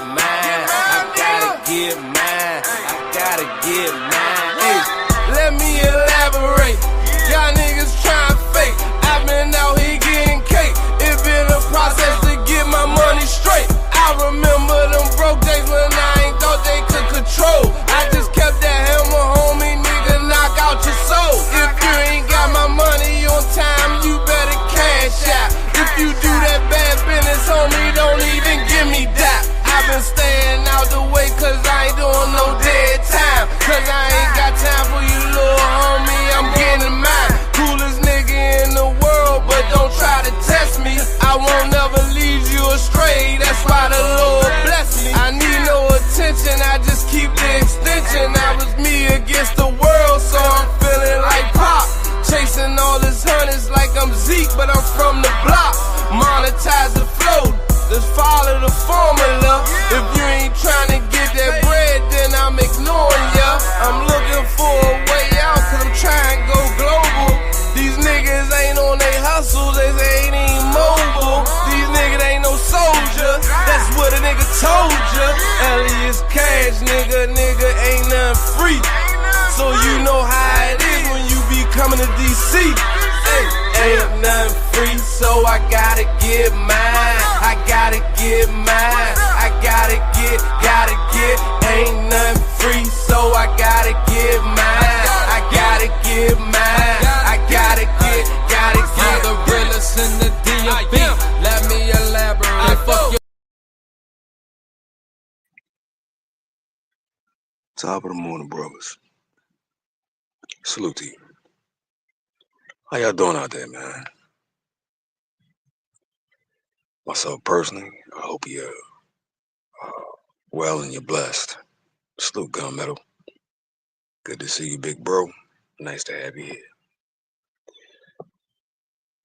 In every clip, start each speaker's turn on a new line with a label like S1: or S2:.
S1: mine. I gotta get mine. I gotta get mine. Hey, let me elaborate. Y'all niggas trying fake. I've been out here getting cake. It been a process to get my money straight. I remember them broke days when I ain't thought they could control. I just kept that hammer, homie, nigga, knock out your soul. If you ain't got my money on time, you better cash out. If you do that bad business, homie, don't even give me that. I've been staying out the way cause I ain't doing no dead time. Cause I ain't got time for you, little homie, I'm getting mine. Coolest nigga in the world, but don't try to test me. I won't never lead you astray, that's why the Lord bless me. I need no attention, I just keep the extension. I was me against the world, so I'm feeling like Pop. Chasing all his hundreds like I'm Zeke, but I'm from the block. Monetize the flow, just follow the formula. If you ain't trying to get that bread, then I'm ignoring ya. I'm looking for a way out, cause I'm trying to go global. These niggas ain't on they hustles, they ain't even mobile. These niggas ain't no soldier, that's what a nigga told ya. Elias Cash, nigga ain't nothing free. So you know how it is when you be coming to DC. Hey, ain't nothing free, so I gotta get mine. I gotta get mine. I gotta get. Ain't nothing free, so I gotta get mine. I gotta get mine. I gotta get.
S2: I'm the realest in the DMV. Let me elaborate. Fuck you.
S3: Top of the morning, brothers. Salute to you. How y'all doing out there, man? Myself personally, I hope you're well and you're blessed. Salute, Gunmetal. Good to see you, big bro. Nice to have you here.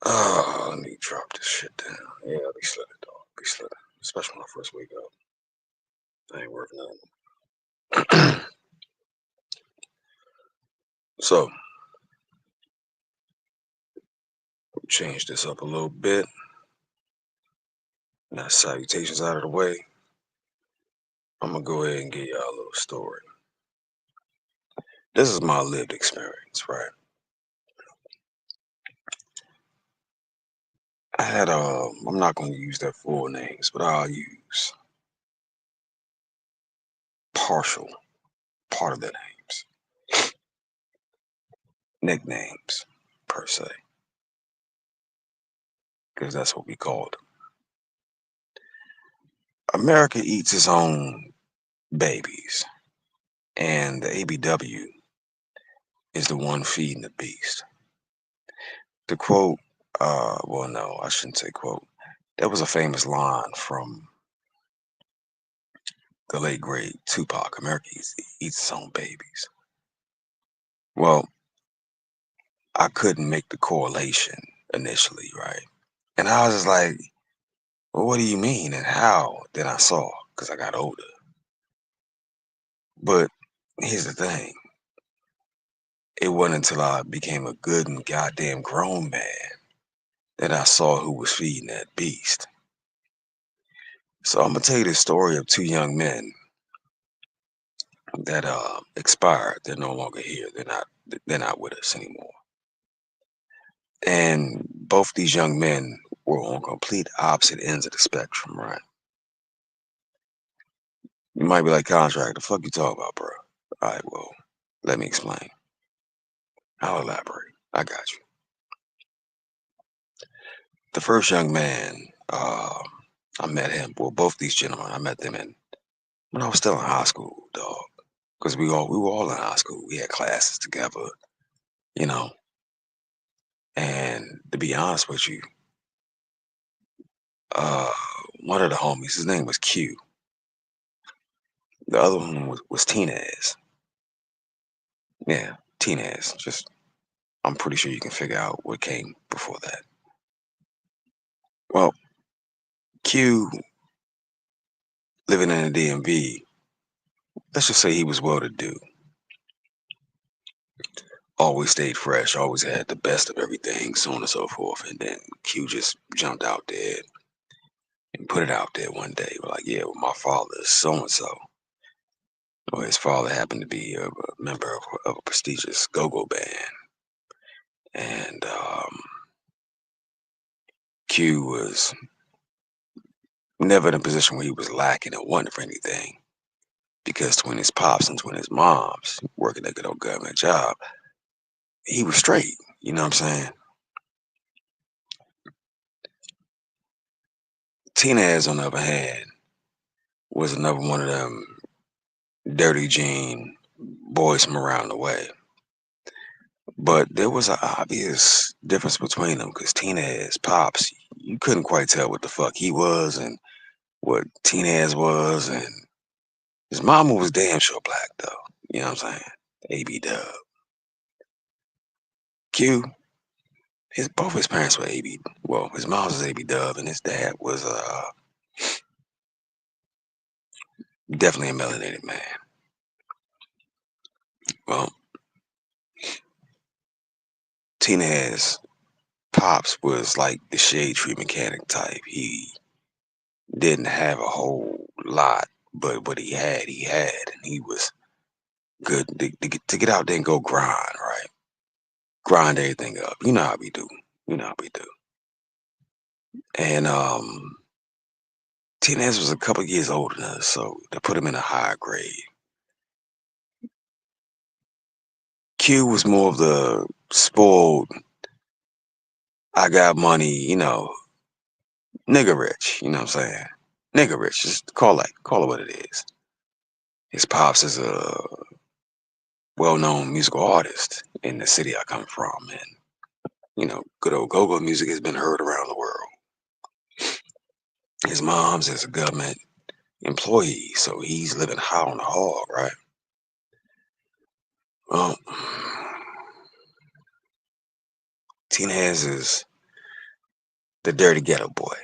S3: Let me drop this shit down. Yeah, be slitting, dog. Be slitting. Especially when I first wake up. I ain't worth nothing. So, change this up a little bit. Now, salutations out of the way. I'm gonna go ahead and give y'all a little story. This is my lived experience, right? I had I'm not gonna use their full names, but I'll use part of their names. Nicknames, per se. Because that's what we called them. America eats its own babies, and the ABW is the one feeding the beast. To quote, well, no, I shouldn't say quote. That was a famous line from the late great Tupac. America eats its own babies. Well, I couldn't make the correlation initially, right? And I was just like, well, what do you mean and how? Then I saw, because I got older. But here's the thing. It wasn't until I became a good and goddamn grown man that I saw who was feeding that beast. So I'm gonna tell you the story of two young men that expired. They're no longer here. They're not with us anymore. And both these young men were on complete opposite ends of the spectrum, right? You might be like, Contract, the fuck you talk about, bro? All right, well, let me explain. I'll elaborate. I got you. The first young man, I met him. Well, both these gentlemen, I met them when I was still in high school, dog. Because we were all in high school. We had classes together, you know. And to be honest with you, one of the homies, his name was Q. The other one was Tinez. Yeah, Tinez. Just, I'm pretty sure you can figure out what came before that. Well, Q, living in the DMV, let's just say he was well-to-do. Always stayed fresh, always had the best of everything, so on and so forth. And then Q just jumped out there put it out there one day. Like, yeah, well, my father is so and so. Or his father happened to be a member of a prestigious go-go band. And Q was never in a position where he was lacking or wanting for anything. Because when his pops and when his moms working a good old government job, he was straight. You know what I'm saying? Tinaz, on the other hand, was another one of them dirty jean boys from around the way. But there was an obvious difference between them because Tinaz pops, you couldn't quite tell what the fuck he was and what Tinaz was, and his mama was damn sure black though. You know what I'm saying? ABW. Q, both his parents were AB. Well, his mom was ABW and his dad was definitely a melanated man. Well, Tinaz pops was like the shade tree mechanic type. He didn't have a whole lot, but what he had, and he was good to get out there and go grind, right? Grind everything up. You know how we do. You know how we do. And Tinez was a couple years older than us, so they put him in a higher grade. Q was more of the spoiled, I got money, nigga rich, you know what I'm saying? Nigga rich, just call it what it is. His pops is a well-known musical artist in the city I come from, and good old go-go music has been heard around the world. His mom's is a government employee, so he's living high on the hog, right? Well, Tinez is the dirty ghetto boy,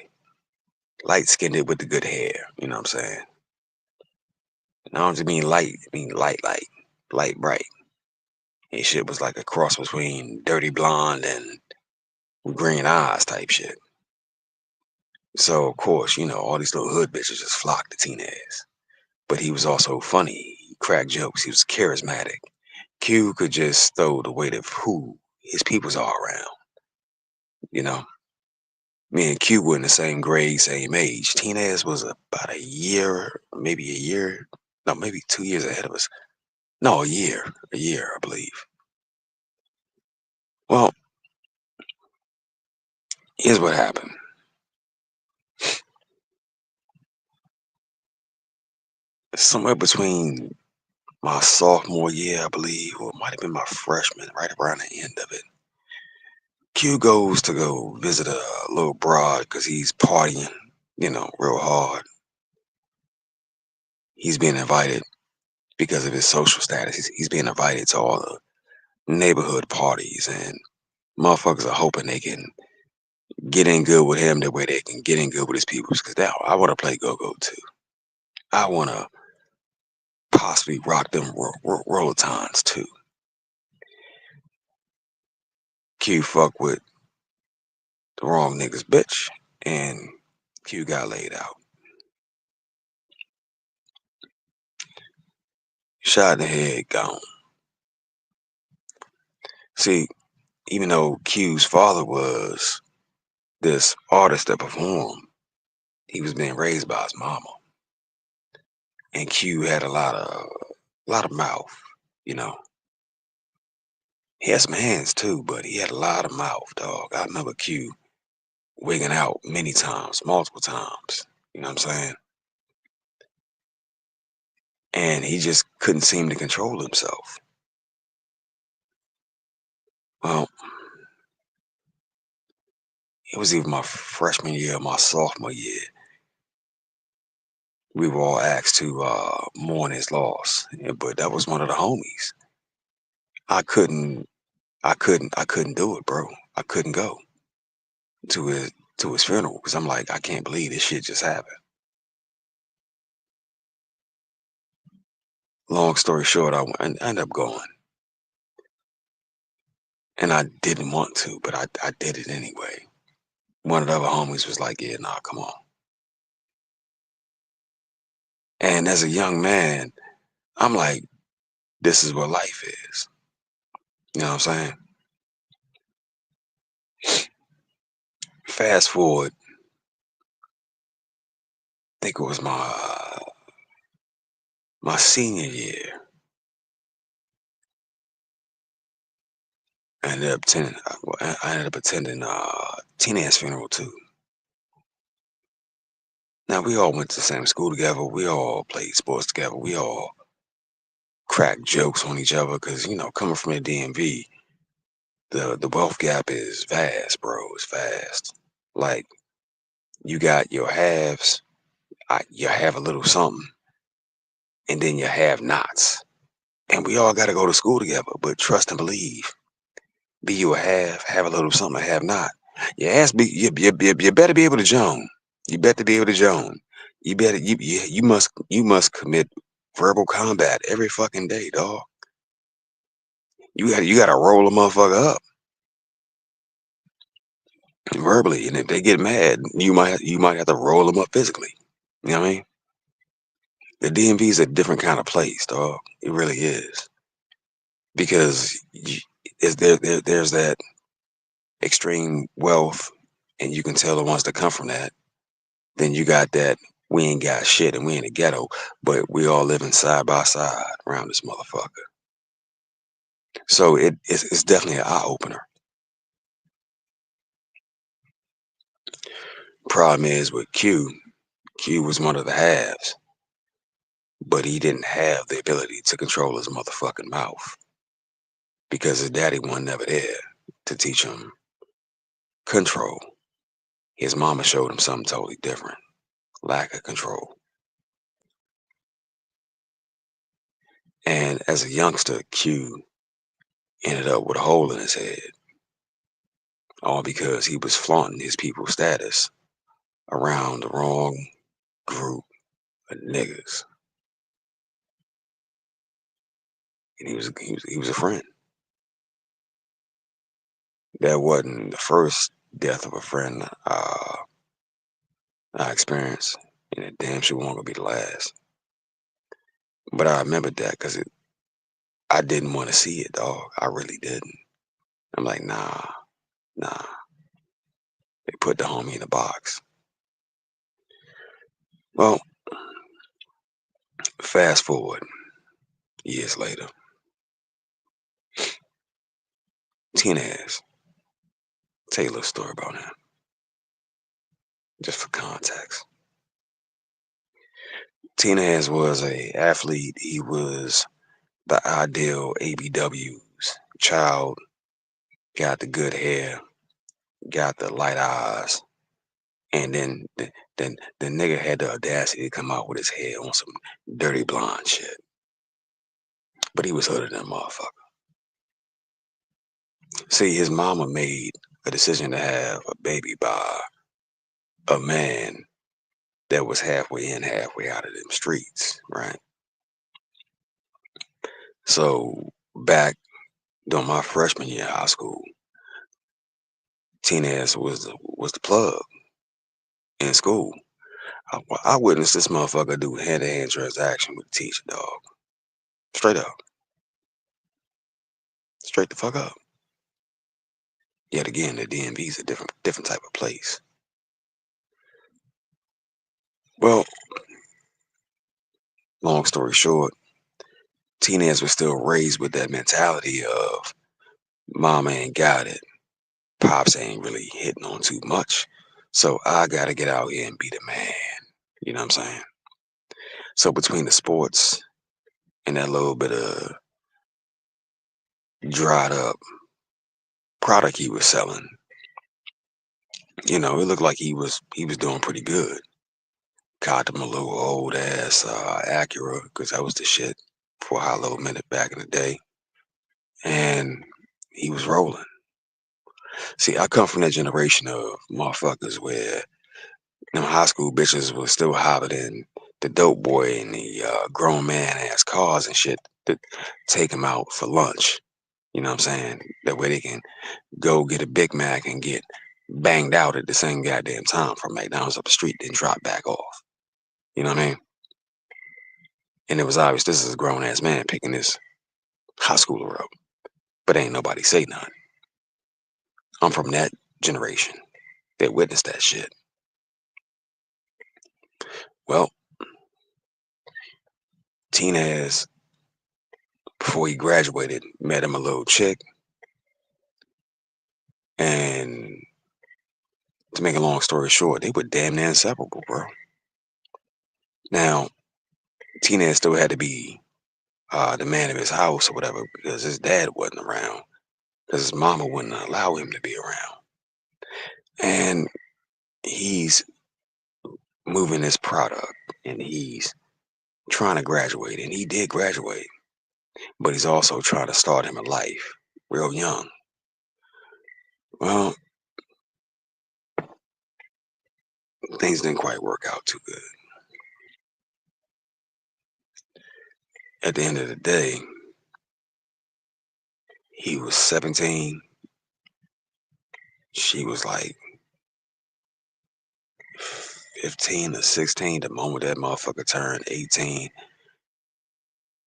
S3: light-skinned with the good hair, you know what I'm saying? And I don't just mean light, I mean light bright. His shit was like a cross between dirty blonde and green eyes type shit. So of course, all these little hood bitches just flocked to Tinez. But he was also funny. He cracked jokes. He was charismatic. Q could just throw the weight of who his peoples are around. You know, me and Q were in the same grade, same age. Tinez was about a year, maybe a year, no, maybe 2 years ahead of us. No, a year, I believe. Well, here's what happened. Somewhere between my sophomore year, I believe, or it might have been my freshman, right around the end of it. Q goes to go visit a little broad because he's partying, real hard. He's being invited because of his social status. He's being invited to all the neighborhood parties, and motherfuckers are hoping they can get in good with him the way they can get in good with his people. Because now I want to play go-go too. I want to possibly rock them rolltons too. Q fuck with the wrong niggas, bitch, and Q got laid out. Shot in the head, gone. See, even though Q's father was this artist that performed, he was being raised by his mama. And Q had a lot of mouth, you know. He had some hands too, but he had a lot of mouth, dog. I remember Q wigging out many times, multiple times. You know what I'm saying? And he just couldn't seem to control himself. Well, it was either my freshman year or my sophomore year. We were all asked to mourn his loss, yeah, but that was one of the homies. I couldn't, I couldn't do it, bro. I couldn't go to his funeral because I'm like, I can't believe this shit just happened. Long story short, I ended up going, and I didn't want to, but I did it anyway. One of the other homies was like, "Yeah, nah, come on." And as a young man, I'm like, this is what life is. You know what I'm saying? Fast forward, I think it was my senior year. I ended up attending Tina's funeral too. Now we all went to the same school together. We all played sports together. We all cracked jokes on each other because coming from the DMV, the wealth gap is vast, bro. It's vast. Like you got your haves, you have a little something, and then you have nots. And we all got to go to school together. But trust and believe, be you a have a little something, have not. Your ass be you better be able to joan. You better be able to joan. You must commit verbal combat every fucking day, dog. You gotta roll a motherfucker up verbally, and if they get mad, you might have to roll them up physically. You know what I mean? The DMV is a different kind of place, dog. It really is because there's that extreme wealth, and you can tell the ones that come from that. Then you got that we ain't got shit and we in the ghetto, but we all living side by side around this motherfucker. So it's definitely an eye opener. Problem is with Q was one of the halves, but he didn't have the ability to control his motherfucking mouth because his daddy wasn't never there to teach him control. His mama showed him something totally different, lack of control. And as a youngster, Q ended up with a hole in his head, all because he was flaunting his people's status around the wrong group of niggas. And he was a friend. That wasn't the first death of a friend I experienced, and it damn sure won't gonna be the last. But I remembered that because I didn't want to see it, dog. I really didn't. I'm like, nah. They put the homie in a box. Well, fast forward years later, Tinez. Tell you a little story about him, just for context. Tinez was a athlete. He was the ideal ABW's child. Got the good hair, got the light eyes, and then the nigga had the audacity to come out with his head on some dirty blonde shit. But he was hooded than a motherfucker. See, his mama made a decision to have a baby by a man that was halfway in, halfway out of them streets, right? So back during my freshman year of high school, Tinez was the plug in school. I witnessed this motherfucker do hand-to-hand transaction with the teacher, dog. Straight up. Straight the fuck up. Yet again, the DMV is a different type of place. Well, long story short, teenagers were still raised with that mentality of mama ain't got it, pops ain't really hitting on too much, so I gotta get out here and be the man. You know what I'm saying? So between the sports and that little bit of dried up product he was selling, it looked like he was doing pretty good. Caught him a little old ass Acura because that was the shit for a high little minute back in the day, and he was rolling. See, I come from that generation of motherfuckers where them high school bitches was still hobbling the dope boy and the grown man ass cars and shit to take him out for lunch. You know what I'm saying? That way they can go get a Big Mac and get banged out at the same goddamn time from McDonald's up the street, then drop back off. You know what I mean? And it was obvious this is a grown ass man picking this high schooler up. But ain't nobody say nothing. I'm from that generation that witnessed that shit. Well, Tinez, before he graduated, met him a little chick. And to make a long story short, they were damn near inseparable, bro. Now, Tinez still had to be the man of his house or whatever because his dad wasn't around because his mama wouldn't allow him to be around. And he's moving his product and he's trying to graduate, and he did graduate, but he's also trying to start him a life real young. Well, things didn't quite work out too good. At the end of the day, he was 17. She was like 15 or 16 the moment that motherfucker turned 18.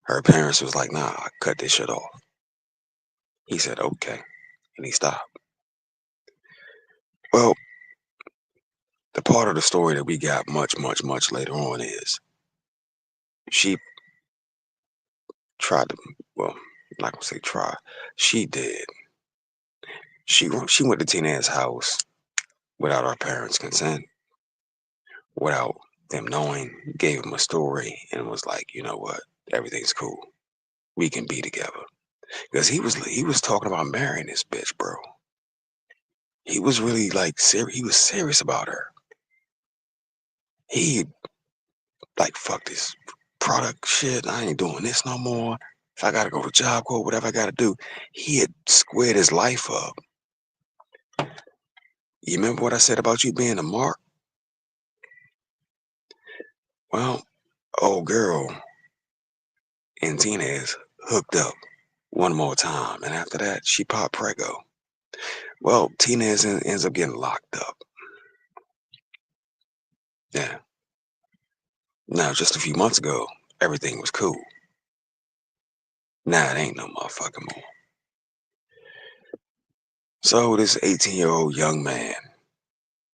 S3: Her parents was like, nah, cut this shit off. He said, okay. And he stopped. Well, the part of the story that we got much, much, much later on is she tried to, well, I'm not gonna say try. She did. She went to Tina's house without her parents' consent, without them knowing, gave him a story, and was like, you know what, everything's cool. We can be together. Because he was talking about marrying this bitch, bro. He was really like serious. He was serious about her. He like, fuck this product shit. I ain't doing this no more. If I gotta go to Job Corps, whatever I gotta do. He had squared his life up. You remember what I said about you being a mark? Well, old girl and Tinez hooked up one more time, and after that, she popped Prego. Well, Tinez ends up getting locked up. Yeah. Now, just a few months ago, everything was cool. Now it ain't no motherfucking more. So this 18-year-old young man,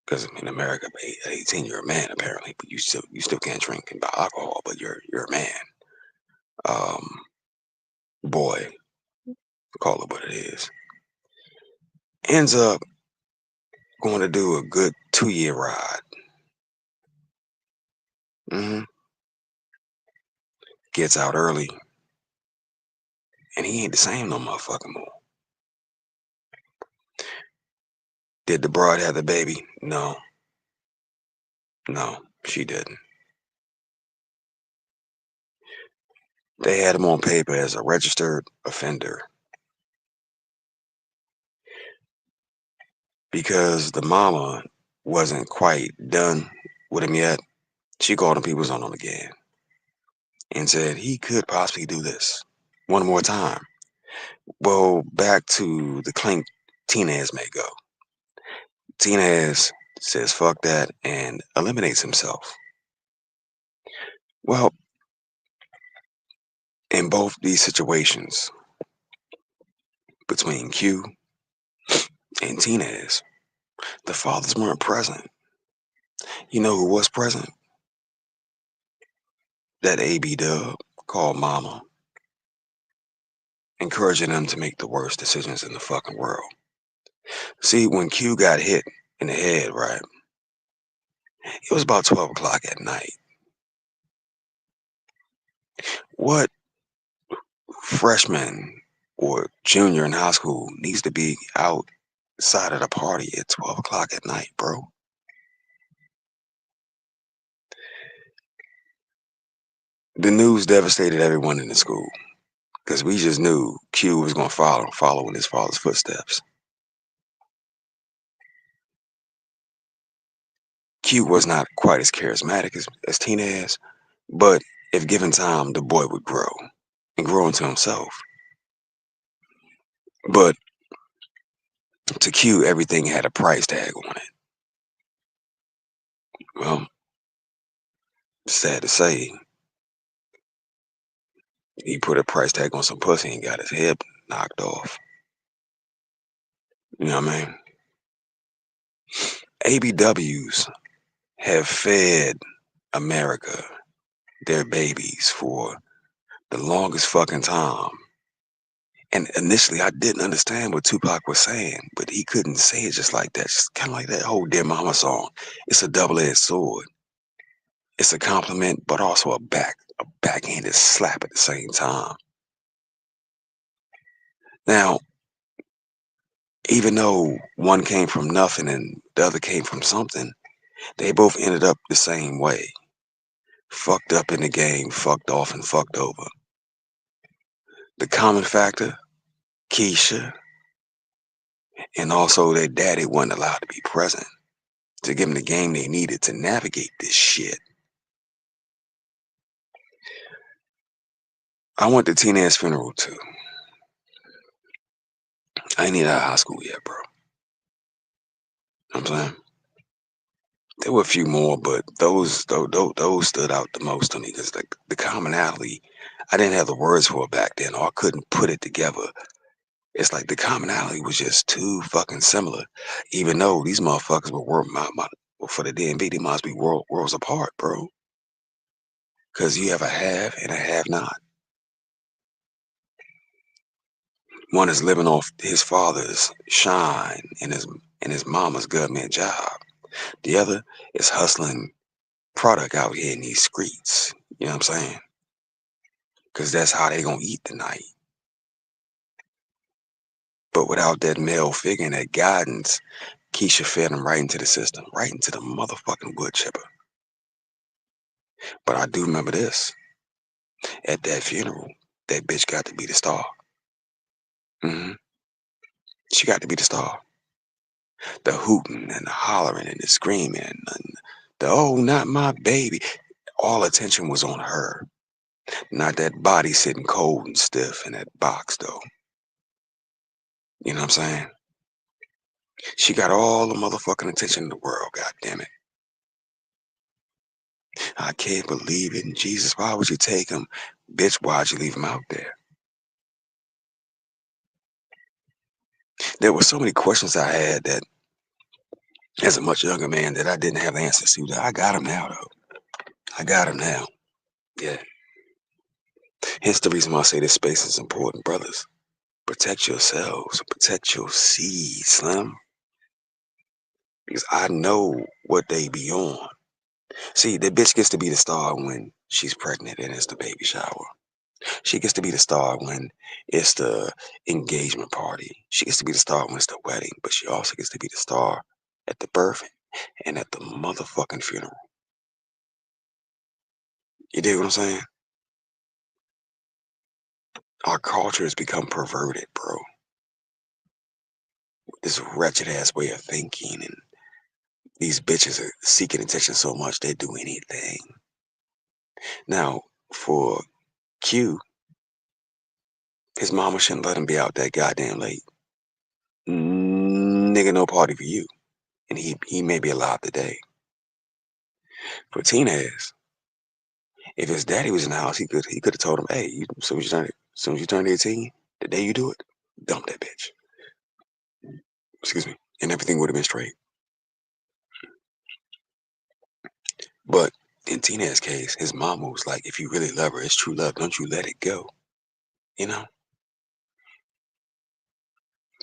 S3: because in America, an 18-year-old man apparently, but you still can't drink and buy alcohol, but you're a man. Boy, call it what it is. Ends up going to do a good 2-year ride. Gets out early, and he ain't the same no motherfucking more. Did the broad have the baby? No. No, she didn't. They had him on paper as a registered offender because the mama wasn't quite done with him yet. She called him people's on him again and said he could possibly do this one more time. Well, back to the claim Tinez may go. Tinez says fuck that and eliminates himself. Well, in both these situations between Q and Tinez, the fathers weren't present. You know who was present? That ABW called Mama, encouraging them to make the worst decisions in the fucking world. See, when Q got hit in the head, right, it was about 12 o'clock at night. What freshman or junior in high school needs to be outside of the party at 12 o'clock at night, bro? The news devastated everyone in the school because we just knew Q was going to follow in his father's footsteps. Q was not quite as charismatic as Tinez, but if given time, the boy would grow and grow into himself. But to Q, everything had a price tag on it. Well, sad to say, He put a price tag on some pussy and got his head knocked off. You know what I mean? ABWs have fed America their babies for the longest fucking time. And initially, I didn't understand what Tupac was saying, but he couldn't say it just like that. Just kind of like that whole Dear Mama song. It's a double-edged sword. It's a compliment, but also a backhanded slap at the same time. Now, even though one came from nothing and the other came from something, they both ended up the same way. Fucked up in the game, fucked off and fucked over. The common factor, Keisha, and also their daddy wasn't allowed to be present to give them the game they needed to navigate this shit. I went to Tina's funeral too. I ain't even out of high school yet, bro. You know what I'm saying? There were a few more, but those stood out the most to me because the commonality, I didn't have the words for it back then, or I couldn't put it together. It's like the commonality was just too fucking similar, even though these motherfuckers were for the DMV, they must be worlds apart, bro. Because you have a have and a have not. One is living off his father's shine and his mama's government job. The other is hustling product out here in these streets. You know what I'm saying? Because that's how they gonna eat tonight. But without that male figure and that guidance, Keisha fed him right into the system, right into the motherfucking wood chipper. But I do remember this. At that funeral, that bitch got to be the star. hmm She got to be the star. The hooting and the hollering and the screaming and the, oh, not my baby. All attention was on her. Not that body sitting cold and stiff in that box, though. You know what I'm saying? She got all the motherfucking attention in the world, god damn it. I can't believe it. And Jesus, why would you take him? Bitch, why'd you leave him out there? There were so many questions I had that as a much younger man that I didn't have answers to. I got them now, though. I got them now. Yeah. Hence the reason why I say this space is important, brothers. Protect yourselves. Protect your seed, Slim. Because I know what they be on. See, the bitch gets to be the star when she's pregnant and it's the baby shower. She gets to be the star when it's the engagement party. She gets to be the star when it's the wedding. But she also gets to be the star at the birth and at the motherfucking funeral. You dig what I'm saying? Our culture has become perverted, bro. This wretched ass way of thinking, and these bitches are seeking attention so much they do anything. Now, for Q, his mama shouldn't let him be out that goddamn late. Nigga, no party for you. And he may be alive today. For Tinez, if his daddy was in the house, he could have told him, hey, as soon as you turn 18, the day you do it, dump that bitch. Excuse me. And everything would have been straight. But in Tinez's case, his mama was like, if you really love her, it's true love, don't you let it go. You know?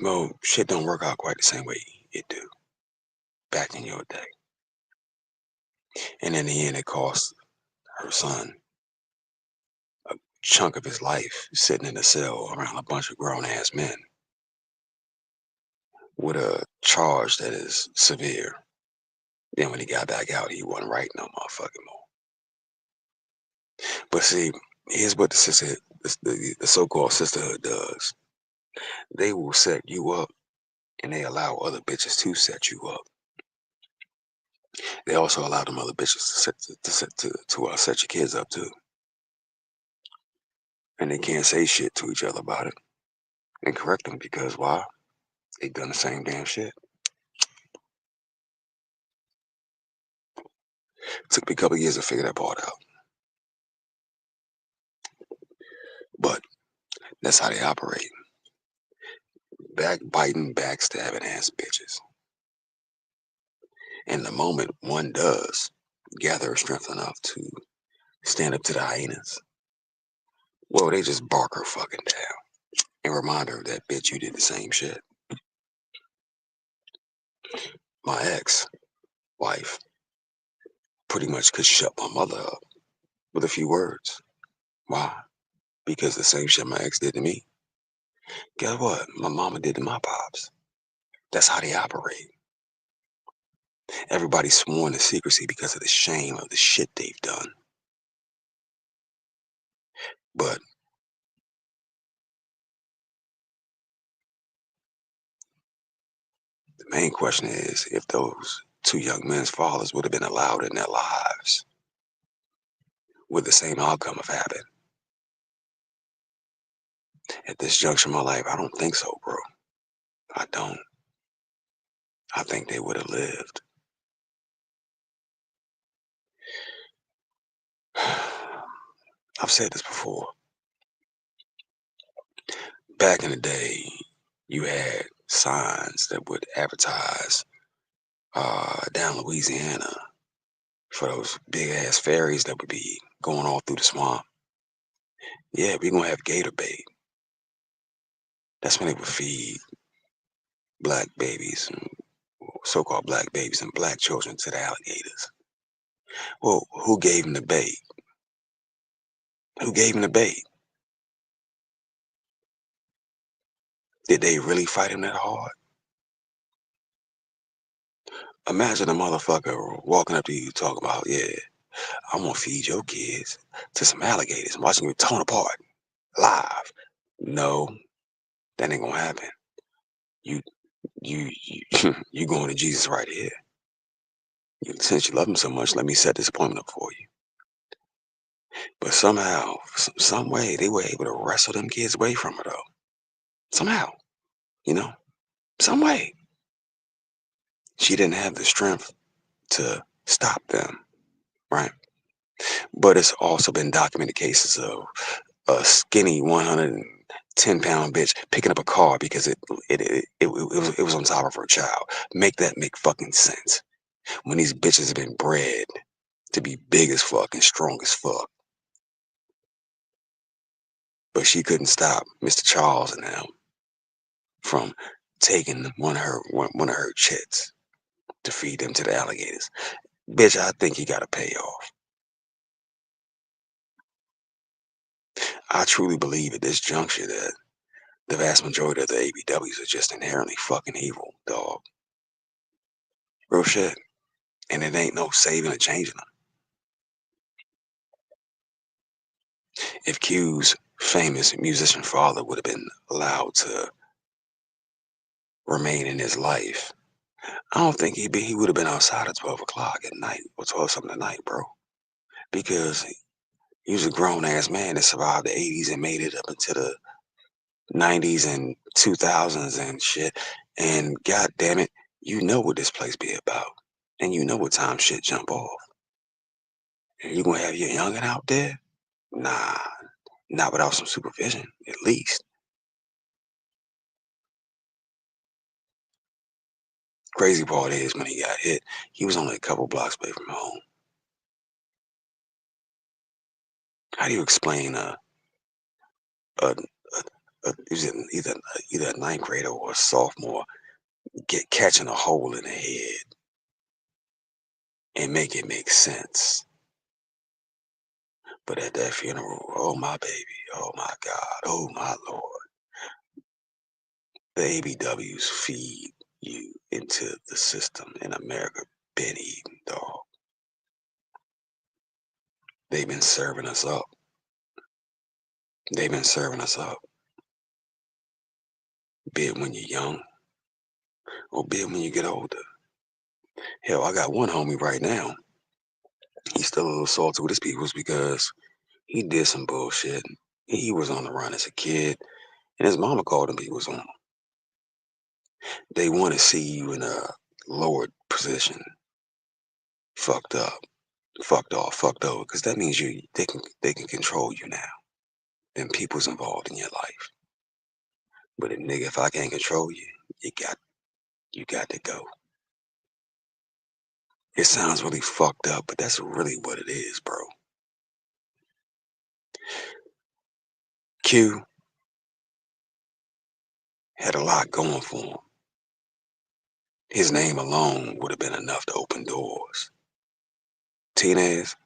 S3: Well, shit don't work out quite the same way it do back in your day. And in the end, it cost her son a chunk of his life sitting in a cell around a bunch of grown-ass men with a charge that is severe. Then when he got back out, he wasn't right no motherfucking more. But see, here's what the so-called sisterhood does. They will set you up, and they allow other bitches to set you up. They also allow them other bitches to set your kids up too. And they can't say shit to each other about it and correct them because why? They done the same damn shit. Took me a couple years to figure that part out. That's how they operate. Backbiting, backstabbing ass bitches. And the moment one does gather strength enough to stand up to the hyenas, well, they just bark her fucking down and remind her that, bitch, you did the same shit. My ex-wife pretty much could shut my mother up with a few words. Why? Because the same shit my ex did to me, guess what? My mama did to my pops. That's how they operate. Everybody's sworn to secrecy because of the shame of the shit they've done. But the main question is if those two young men's fathers would have been allowed in their lives, would the same outcome have happened? At this juncture in my life, I don't think so, bro. I don't. I think they would have lived. I've said this before. Back in the day, you had signs that would advertise down Louisiana for those big ass ferries that would be going all through the swamp. Yeah, we're gonna have gator bait. That's when they would feed black babies, so-called black babies and black children to the alligators. Well, who gave them the bait? Who gave them the bait? Did they really fight him that hard? Imagine a motherfucker walking up to you talking about, yeah, I'm gonna feed your kids to some alligators and watching you torn apart live. No, that ain't gonna happen. You you going to Jesus right here. Since you love him so much, let me set this appointment up for you. But somehow, some way, they were able to wrestle them kids away from her though. Somehow, you know, some way. She didn't have the strength to stop them, right? But it's also been documented cases of a skinny 110-pound bitch picking up a car because it was on top of her child. Make that make fucking sense. When these bitches have been bred to be big as fuck and strong as fuck. But she couldn't stop Mr. Charles and them from taking one of her chits to feed them to the alligators. Bitch, I think you gotta pay off. I truly believe at this juncture that the vast majority of the ABWs are just inherently fucking evil, dog. Real shit. And it ain't no saving or changing them. If Q's famous musician father would have been allowed to remain in his life, I don't think he would have been outside at 12 o'clock at night or 12 something at night, bro. Because he was a grown ass man that survived the 80s and made it up into the 90s and 2000s and shit. And god damn it, you know what this place be about. And you know what time shit jump off. And you gonna have your youngin' out there? Nah, not without some supervision, at least. Crazy part is when he got hit, he was only a couple blocks away from home. How do you explain a, either a ninth grader or a sophomore catching a hole in the head and make it make sense? But at that funeral, oh my baby, oh my God, oh my Lord, the ABWs feed you into the system in America, been eaten, dog. They've been serving us up. They've been serving us up. Be it when you're young, or be it when you get older. Hell, I got one homie right now. He's still a little salty with his peoples because he did some bullshit. He was on the run as a kid, and his mama called him. He was on. They want to see you in a lower position, fucked up, fucked off, fucked over, because that means they can control you now. then people's involved in your life. But nigga, if I can't control you, you got to go. It sounds really fucked up, but that's really what it is, bro. Q had a lot going for him. His name alone would have been enough to open doors. Tinez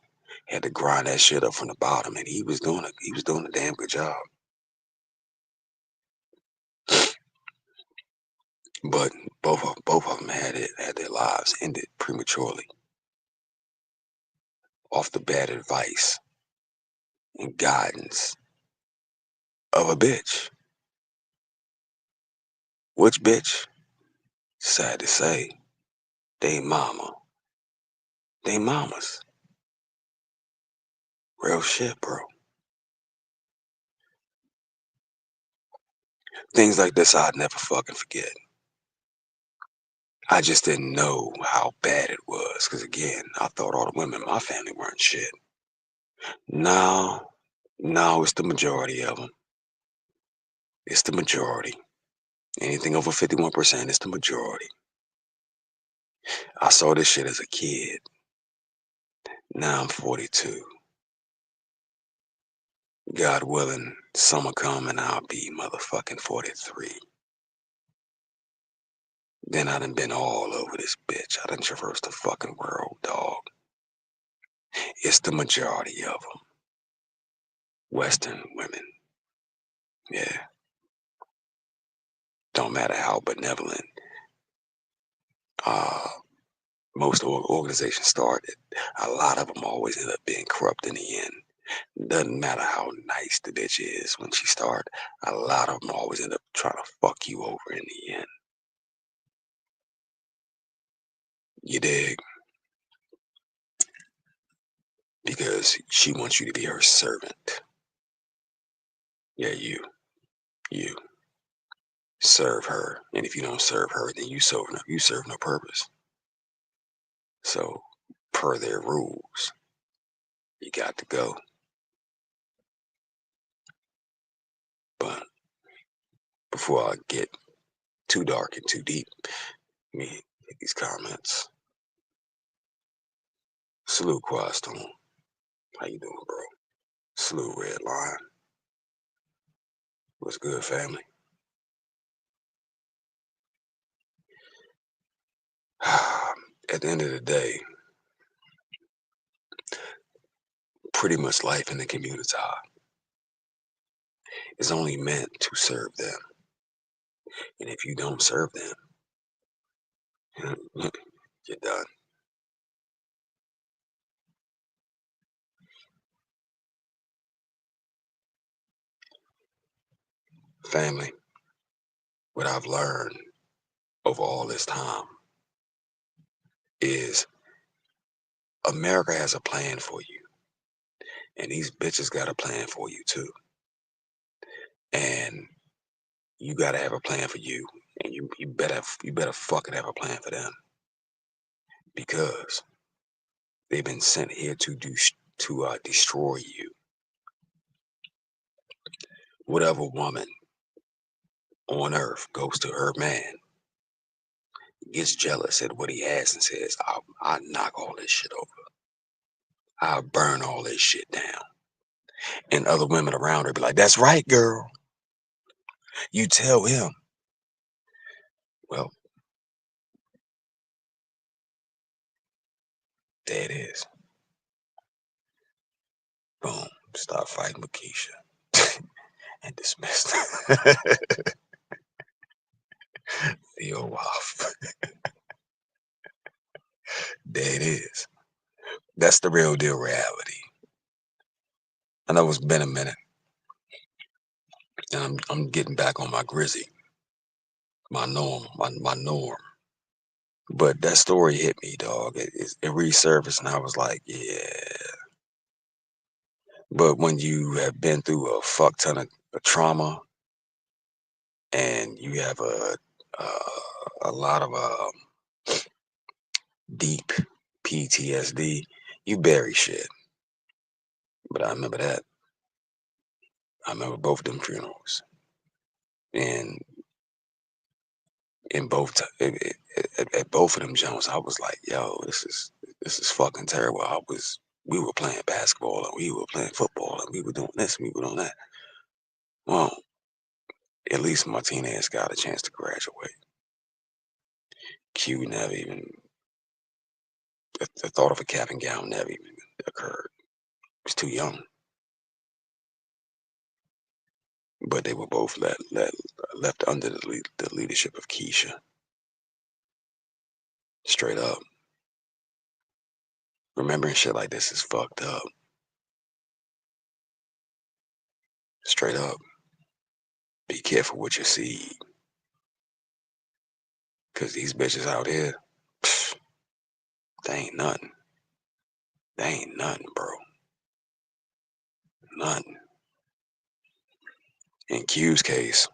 S3: had to grind that shit up from the bottom, and he was doing a damn good job. But both of them had their lives ended prematurely off the bad advice and guidance of a bitch. Which bitch? Sad to say, they mama. They mamas. Real shit, bro. Things like this I'd never fucking forget. I just didn't know how bad it was, because again, I thought all the women in my family weren't shit. No, it's the majority of them. It's the majority. Anything over 51% is the majority. I saw this shit as a kid. Now I'm 42. God willing, summer come and I'll be motherfucking 43. Then I done been all over this bitch. I done traversed the fucking world, dog. It's the majority of them. Western women. Yeah. Don't matter how benevolent most organizations started. A lot of them always end up being corrupt in the end. Doesn't matter how nice the bitch is when she start. A lot of them always end up trying to fuck you over in the end. You dig? Because she wants you to be her servant. Yeah, you serve her, and if you don't serve her, then you serve no purpose. So, per their rules, you got to go. But before I get too dark and too deep, let me take these comments. Salute Quastone. How you doing, bro? Salute Red Line. What's good, family? At the end of the day, pretty much life in the community is only meant to serve them. And if you don't serve them, you're done. Family, what I've learned over all this time is America has a plan for you. And these bitches got a plan for you too. And you gotta have a plan for you. And you better fucking have a plan for them. Because they've been sent here to destroy you. Whatever woman on earth goes to her man, gets jealous at what he has and says, I'll knock all this shit over. I'll burn all this shit down. And other women around her be like, that's right, girl. You tell him. Well, there it is. Boom. Stop fighting with Keisha. And dismissed. Theo off. There it is. That's the real deal reality. I know it's been a minute. And I'm getting back on my grizzy. My norm. But that story hit me, dog. It resurfaced and I was like, yeah. But when you have been through a fuck ton of trauma and you have a lot of deep PTSD, you bury shit. But I remember that. I remember both of them funerals, and in both at both of them Jones, I was like, "Yo, this is fucking terrible." We were playing basketball and we were playing football and we were doing this and we were doing that. Well, at least Martinez got a chance to graduate. Q never even the thought of a cap and gown never even occurred. He was too young. But they were both left under the leadership of Keisha. Straight up. Remembering shit like this is fucked up. Straight up. Be careful what you see. Cause these bitches out here, they ain't nothing. They ain't nothing, bro. Nothing. In Q's case,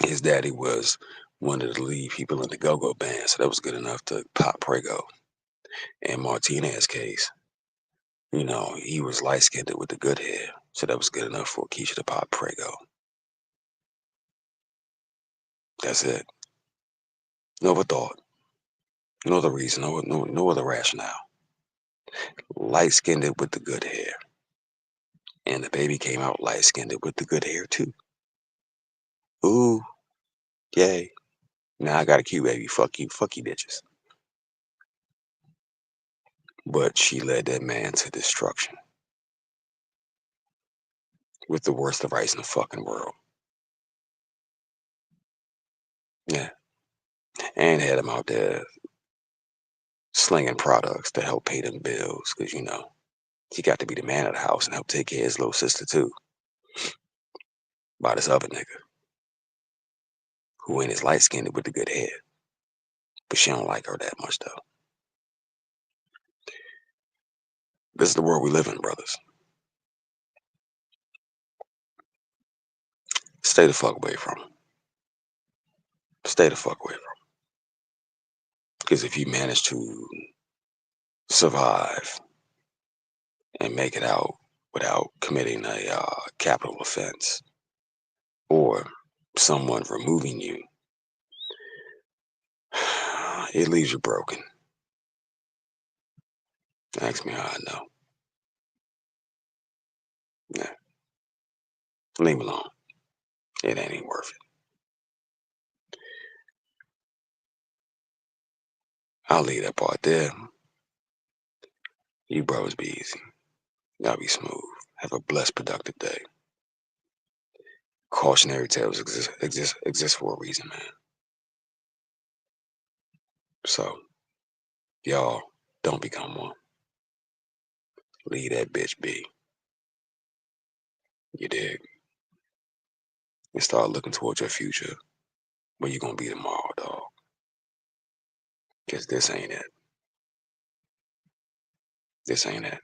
S3: his daddy was one of the lead people in the go-go band, so that was good enough to pop Prego. In Martinez's case, you know, he was light-skinned with the good hair, so that was good enough for Keisha to pop Prego. That's it. No other thought. No other reason. No other rationale. Light-skinned with the good hair. And the baby came out light-skinned with the good hair too. Ooh. Yay. Now I got a cute baby. Fuck you bitches. But she led that man to destruction. With the worst device in the fucking world. Yeah. And had him out there slinging products to help pay them bills. Because, you know, he got to be the man of the house and help take care of his little sister too. By this other nigga. Who ain't as light-skinned with the good hair. But she don't like her that much though. This is the world we live in, brothers. Stay the fuck away from him. Stay the fuck away from him. Because if you manage to survive and make it out without committing a capital offense or someone removing you, it leaves you broken. Ask me how I know. Yeah. Leave me alone. It ain't worth it. I'll leave that part there. You bros be easy. Y'all be smooth. Have a blessed, productive day. Cautionary tales exist for a reason, man. So, y'all don't become one. Leave that bitch be. You dig? And start looking towards your future, where you gonna be tomorrow, dog. Cause this ain't it. This ain't it.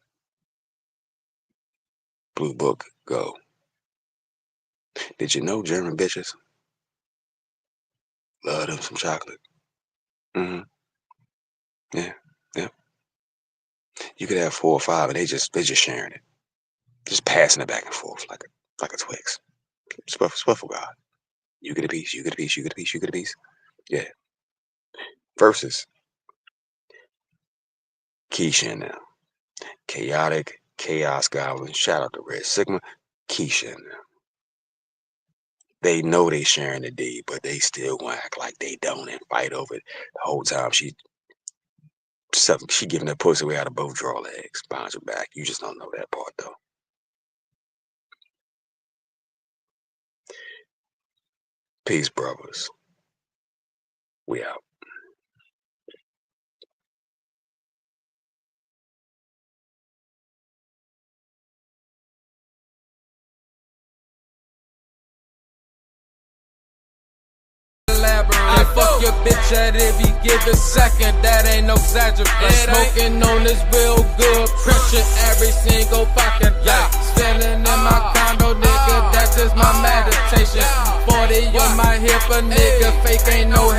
S3: Blue book, go. Did you know German bitches love them some chocolate? Mm-hmm. Yeah, yeah. You could have 4 or 5 and they just sharing it. Just passing it back and forth like a Twix. Spuff for God. You get a piece, you get a piece, you get a piece, you get a piece. Yeah. Versus Keisha and them. Chaotic, Chaos Goblin. Shout out to Red Sigma. Keisha and them. They know they sharing the D, but they still gonna act like they don't and fight over it. The whole time she giving that pussy away out of both draw legs behind your back. You just don't know that part though. Peace, brothers. We out.
S2: I fuck your bitch at every given second, that ain't no exaggeration. Smoking on this real good pressure every single fucking day. Standing in my condo, nigga, that's just my meditation. 40 on my hip, a nigga, fake ain't no